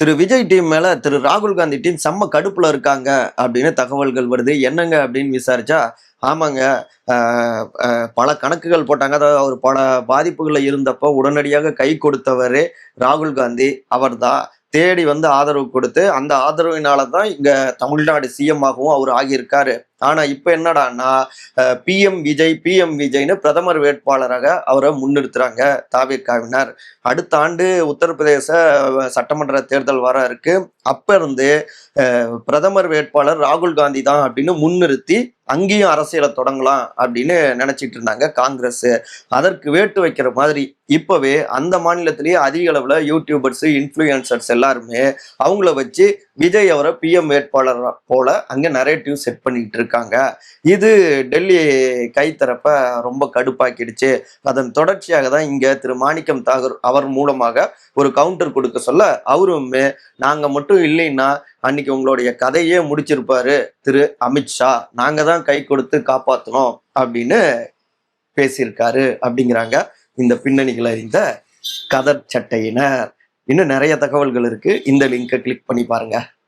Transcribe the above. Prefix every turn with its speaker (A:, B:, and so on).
A: திரு Vijay team மேல திரு ராகுல் Gandhi team செம்ம கடுப்புல இருக்காங்க அப்படின்னு தகவல்கள் வருது. என்னங்க அப்படின்னு விசாரிச்சா, ஆமாங்க. பல கணக்குகள் போட்டாங்க. அதாவது அவர் பல பாதிப்புகள்ல இருந்தப்போ உடனடியாக கை கொடுத்தவரே ராகுல் காந்தி அவர்தான். தேடி வந்து ஆதரவு கொடுத்து, அந்த ஆதரவினால தான் இங்க தமிழ்நாடு சிஎம் ஆகவும் அவர் ஆகியிருக்காரு. ஆனா இப்ப என்னடான்னா, பிஎம் விஜய்ன்னு பிரதமர் வேட்பாளராக அவரை முன்னிறுத்துறாங்க தாவேகாவினர். அடுத்த ஆண்டு உத்தரப்பிரதேச சட்டமன்ற தேர்தல் வர இருக்கு. அப்ப இருந்து பிரதமர் வேட்பாளர் ராகுல் காந்தி தான் அப்படின்னு முன்னிறுத்தி அங்கேயும் அரசியலை தொடங்கலாம் அப்படின்னு நினைச்சிட்டு இருந்தாங்க காங்கிரஸ். அதற்கு வேட்டு வைக்கிற மாதிரி இப்பவே அந்த மாநிலத்திலேயே அதிக அளவுல யூடியூபர்ஸ், இன்ஃபுளுசர்ஸ் எல்லாருமே அவங்கள வச்சு விஜய் அவரை பிஎம் வேட்பாளர் போல அங்க நரேட்டிவ் செட் பண்ணிட்டு இருக்காங்க. இது டெல்லி கைத்தரப்ப ரொம்ப கடுப்பாக்கிடுச்சு. அதன் தொடர்ச்சியாக தான் இங்க திரு மாணிக்கம் தாகூர் அவர் மூலமாக ஒரு கவுண்டர் கொடுக்க சொல்ல, அவருமே நாங்க மட்டும் இல்லைன்னா அன்னைக்கு உங்களுடைய கதையே முடிச்சிருப்பாரு திரு அமித்ஷா. நாங்க தான் கை கொடுத்து காப்பாத்தணும் அப்படின்னு பேசியிருக்காரு அப்படிங்கிறாங்க இந்த பின்னணிகளை அறிந்த கதர் சட்டையினர். இன்னும் நிறைய தகவல்கள் இருக்கு. இந்த லிங்கை கிளிக் பண்ணி பாருங்க.